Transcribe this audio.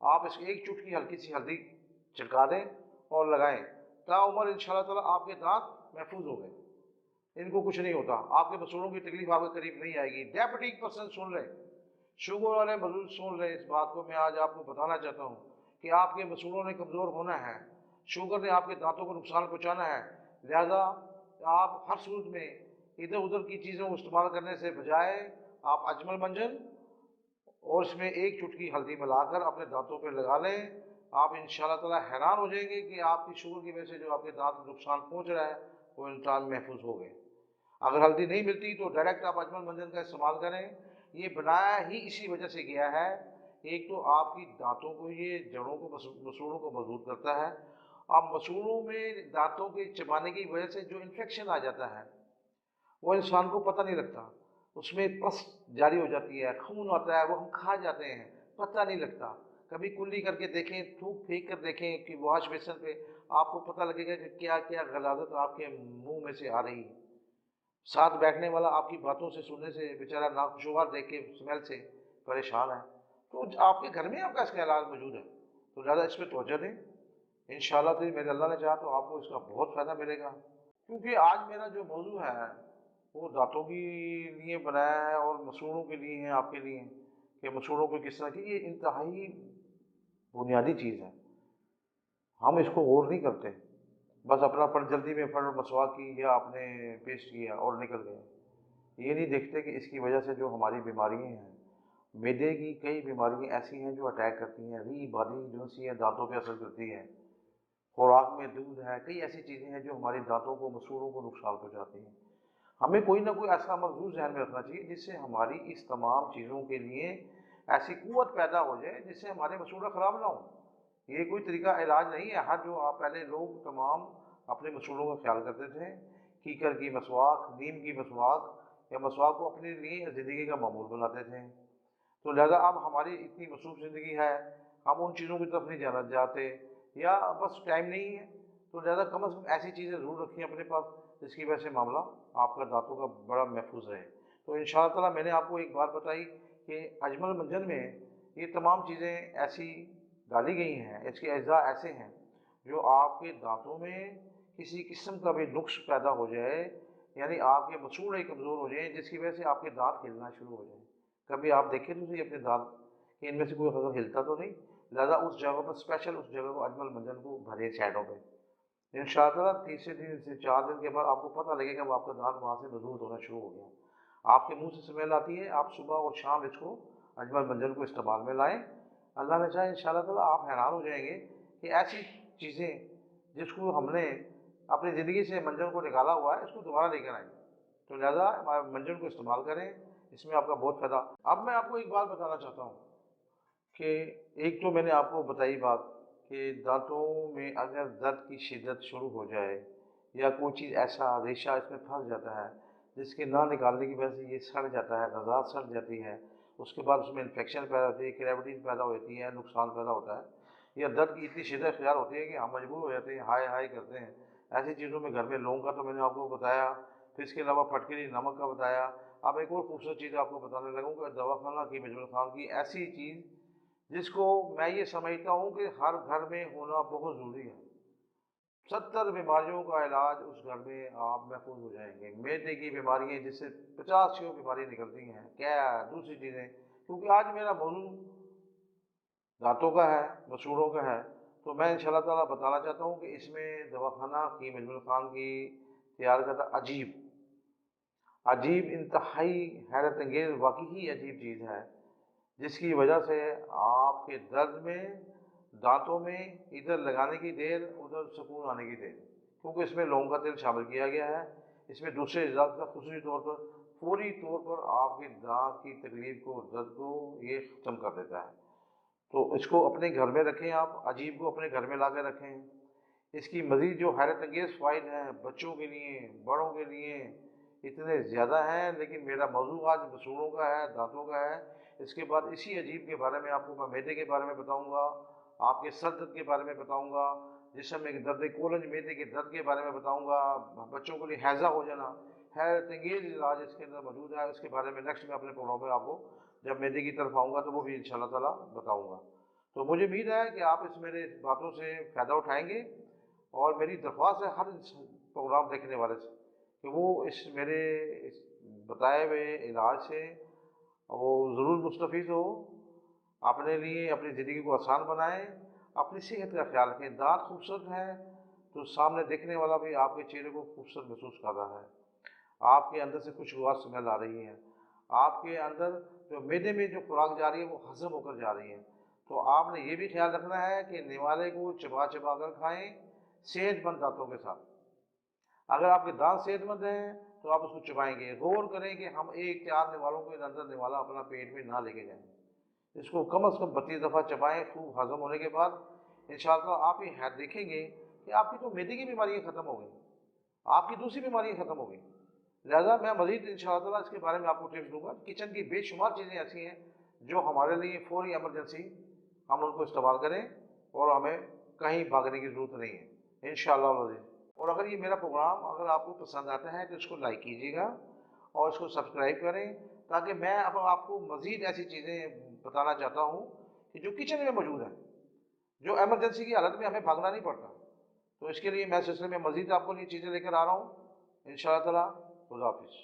آپ اس کی ایک چٹکی ہلکی سی ہلدی چھڑکا دیں اور لگائیں، تاعمر انشاءاللہ تعالیٰ آپ کے دانت محفوظ ہو گئے، ان کو کچھ نہیں ہوتا، آپ کے مسوڑوں کی تکلیف آپ کے قریب نہیں آئے گی۔ ڈائبٹک پرسن سن لیں، شوگر والے بزرگ سن لیں، اس بات کو میں آج آپ کو بتانا چاہتا ہوں کہ آپ کے مسوڑوں نے کمزور ہونا ہے، شوگر نے آپ کے دانتوں کو نقصان پہنچانا ہے، لہذا آپ ہر صورت میں ادھر ادھر کی چیزوں کو استعمال کرنے سے بجائے آپ اجمل منجن اور اس میں ایک چٹکی ہلدی ملا کر اپنے دانتوں پہ لگا لیں، آپ انشاءاللہ تعالیٰ حیران ہو جائیں گے کہ آپ کی شوگر کی وجہ سے جو آپ کے دانت کو نقصان پہنچ رہا ہے وہ انسان محفوظ ہو گئے۔ اگر ہلدی نہیں ملتی تو ڈائریکٹ آپ اجمل منجن کا استعمال کریں، یہ بنایا ہی اسی وجہ سے گیا ہے، ایک تو آپ کی دانتوں کو یہ جڑوں کو مسوڑوں کو مضبوط کرتا ہے، اب مسوڑوں میں دانتوں کے چبانے کی وجہ سے جو انفیکشن آ جاتا ہے وہ انسان کو پتہ نہیں لگتا، اس میں پس جاری ہو جاتی ہے، خون آتا ہے، وہ ہم کھا جاتے ہیں، پتہ نہیں لگتا۔ کبھی کلی کر کے دیکھیں، تھوک پھینک کر دیکھیں کہ واش بیسن پہ، آپ کو پتہ لگے گا کہ کیا کیا غلاظت آپ کے منہ میں سے آ رہی ہے۔ ساتھ بیٹھنے والا آپ کی باتوں سے سننے سے بیچارہ ناخوشگوار دیکھ کے اسمیل سے پریشان ہے، تو آپ کے گھر میں آپ کا اس کا علاج موجود ہے، تو زیادہ اس پہ توجہ دیں، انشاءاللہ تو میرے اللہ نے چاہا تو آپ کو اس کا بہت فائدہ ملے گا۔ کیونکہ آج میرا جو موضوع ہے وہ دانتوں کے لیے بنایا ہے اور مسوڑوں کے لیے ہے، آپ کے لیے کہ مسوڑوں کو کس طرح کی، یہ انتہائی بنیادی چیز ہے، ہم اس کو غور نہیں کرتے، بس اپنا جلدی میں مسواک کی یا آپ نے پیسٹ کیا اور نکل گئے، یہ نہیں دیکھتے کہ اس کی وجہ سے جو ہماری بیماریاں ہیں، معدے کی کئی بیماریاں ایسی ہیں جو اٹیک کرتی ہیں، ری بادی جو سی ہے دانتوں پہ اثر کرتی ہے، خوراک میں دودھ ہے، کئی ایسی چیزیں ہیں جو ہماری دانتوں کو مسوڑوں کو نقصان پہنچاتی ہیں۔ ہمیں کوئی نہ کوئی ایسا موضوع ذہن میں رکھنا چاہیے جس سے ہماری اس تمام چیزوں کے لیے ایسی قوت پیدا ہو جائے جس سے ہمارے مسوڑے خراب نہ ہوں۔ یہ کوئی طریقہ علاج نہیں ہے، ہر جو آپ پہلے لوگ تمام اپنے مسوڑوں کا خیال کرتے تھے، کیکر کی مسواک، نیم کی مسواک یا مسواک کو اپنے لیے زندگی کا معمول بناتے تھے، تو لہذا اب ہماری اتنی مصروف زندگی ہے، ہم ان چیزوں کی طرف نہیں جانا چاہتے یا بس ٹائم نہیں ہے، تو لہذا کم از کم ایسی چیزیں ضرور رکھیں اپنے پاس جس کی وجہ سے معاملہ آپ کا دانتوں کا بڑا محفوظ رہے۔ تو انشاءاللہ تعالیٰ میں نے آپ کو ایک بات بتائی کہ اجمل منجن میں یہ تمام چیزیں ایسی ڈالی گئی ہیں، اس کے اجزاء ایسے ہیں جو آپ کے دانتوں میں کسی قسم کا بھی نقص پیدا ہو جائے، یعنی آپ کے مسوڑے کمزور ہو جائیں جس کی وجہ سے آپ کے دانت ہلنا شروع ہو جائیں، کبھی آپ دیکھیں تو صحیح اپنے دانت کہ ان میں سے کوئی اگر ہلتا تو نہیں، لہذا اس جگہ پر اسپیشل اس جگہ کو اجمل منجن کو بھرے سائڈوں پہ، انشاءاللہ تیسرے دن سے 4 دن کے بعد آپ کو پتہ لگے گا وہ آپ کا دانت وہاں سے مضبوط ہونا شروع ہو گیا، آپ کے منہ سے اسمیل آتی ہے، آپ صبح اور شام اس کو اجمل منجن کو استعمال میں لائیں، اللہ نے چاہے انشاءاللہ تعالیٰ آپ حیران ہو جائیں گے کہ ایسی چیزیں جس کو ہم نے اپنی زندگی سے منجن کو نکالا ہوا ہے اس کو دوبارہ لے کر آئیں، تو لہذا منجن کو استعمال کریں، اس میں آپ کا بہت فائدہ۔ اب میں آپ کو ایک بات بتانا چاہتا ہوں کہ ایک تو میں نے آپ کو بتائی بات کہ دانتوں میں اگر درد کی شدت شروع ہو جائے یا کوئی چیز ایسا ریشہ اس میں پھنس جاتا ہے جس کے نہ نکالنے کی وجہ سے یہ سڑ جاتا ہے، غذا سڑ جاتی ہے، اس کے بعد اس میں انفیکشن پیدا ہوتی ہے، کریوٹین پیدا ہوتی ہے، نقصان پیدا ہوتا ہے، یا درد کی اتنی شدت اختیار ہوتی ہے کہ ہم مجبور ہو جاتے ہیں ہائے ہائے کرتے ہیں، ایسی چیزوں میں گھر میں لونگ کا تو میں نے آپ کو بتایا، پھر اس کے علاوہ پھٹکری نمک کا بتایا، اب ایک اور خوبصورت چیز آپ کو بتانے لگوں کہ دواخانہ کی اجمل خان کی ایسی چیز جس کو میں یہ سمجھتا ہوں کہ ہر گھر میں ہونا بہت ضروری ہے، 70 بیماریوں کا علاج اس گھر میں آپ محفوظ ہو جائیں گے، معدے کی بیماریاں جس سے 50 بیماریاں نکلتی ہیں، کیا دوسری چیزیں، کیونکہ آج میرا موضوع دانتوں کا ہے، مسوڑوں کا ہے، تو میں انشاءاللہ تعالیٰ بتانا چاہتا ہوں کہ اس میں دواخانہ کی اجمل خان کی تیار کرتا عجیب عجیب انتہائی حیرت انگیز واقعی ہی عجیب چیز ہے جس کی وجہ سے آپ کے درد میں دانتوں میں ادھر لگانے کی دیر ادھر سکون آنے کی دیر، کیونکہ اس میں لونگ کا تیل شامل کیا گیا ہے، اس میں دوسرے اجزاء کا خصوصی طور پر فوری طور پر آپ کے دانت کی تکلیف کو درد کو یہ ختم کر دیتا ہے، تو اس کو اپنے گھر میں رکھیں، آپ عجیب کو اپنے گھر میں لا کے رکھیں، اس کی مزید جو حیرت انگیز فوائد ہیں بچوں کے لیے بڑوں کے لیے اتنے زیادہ ہیں، لیکن میرا موضوع آج مسوڑوں کا ہے، دانتوں کا ہے، اس کے بعد اسی عجیب کے بارے میں آپ کو میں معدے کے بارے میں بتاؤں گا، آپ کے سر درد کے بارے میں بتاؤں گا، جسم میں درد کولنج معدے کے درد کے بارے میں بتاؤں گا، بچوں کے لیے ہیضہ ہو جانا، حیرت انگیز علاج اس کے اندر موجود ہے، اس کے بارے میں نیکسٹ میں اپنے پروگرام میں آپ کو جب معدے کی طرف آؤں گا تو وہ بھی انشاءاللہ تعالیٰ بتاؤں گا۔ تو مجھے امید ہے کہ آپ اس میرے باتوں سے فائدہ اٹھائیں گے، اور میری درخواست ہے ہر اس پروگرام دیکھنے والے سے کہ وہ اس میرے اس بتائے ہوئے علاج سے وہ ضرور مستفید ہو، اپنے لیے اپنی زندگی کو آسان بنائیں، اپنی صحت کا خیال رکھیں۔ دانت خوبصورت ہے تو سامنے دیکھنے والا بھی آپ کے چہرے کو خوبصورت محسوس کر رہا ہے، آپ کے اندر سے خوشگوار سمیل آ رہی ہے، آپ کے اندر جو معدے میں جو خوراک جا رہی ہے وہ ہضم ہو کر جا رہی ہے۔ تو آپ نے یہ بھی خیال رکھنا ہے کہ نوالے کو چبا چبا کر کھائیں، صحت مند دانتوں کے ساتھ۔ اگر آپ کے دانت صحت مند ہیں تو آپ اس کو چبائیں گے۔ غور کریں کہ ہم ایک چار نوالوں کے اندر نوالا اپنا پیٹ میں نہ لے کے جائیں، اس کو کم از کم 32 دفعہ چبائیں، خوب ہضم ہونے کے بعد انشاءاللہ آپ یہ حید دیکھیں گے کہ آپ کی تو معدے کی بیماریاں ختم ہو گئی، آپ کی دوسری بیماریاں ختم ہو گئی۔ لہٰذا میں مزید انشاءاللہ اس کے بارے میں آپ کو ٹپس دوں گا۔ کچن کی بے شمار چیزیں ایسی ہیں جو ہمارے لیے فوری ایمرجنسی ہم ان کو استعمال کریں اور ہمیں کہیں بھاگنے کی ضرورت نہیں ہے انشاءاللہ العزیز۔ اور اگر یہ میرا پروگرام اگر آپ کو پسند آتا ہے تو اس کو لائک کیجیے گا اور اس کو سبسکرائب کریں، تاکہ میں اب آپ کو مزید ایسی چیزیں بتانا چاہتا ہوں کہ جو کچن میں موجود ہیں، جو ایمرجنسی کی حالت میں ہمیں بھاگنا نہیں پڑتا۔ تو اس کے لیے میں سلسلے میں مزید آپ کو یہ چیزیں لے کر آ رہا ہوں انشاءاللہ تعالیٰ۔ خدا حافظ۔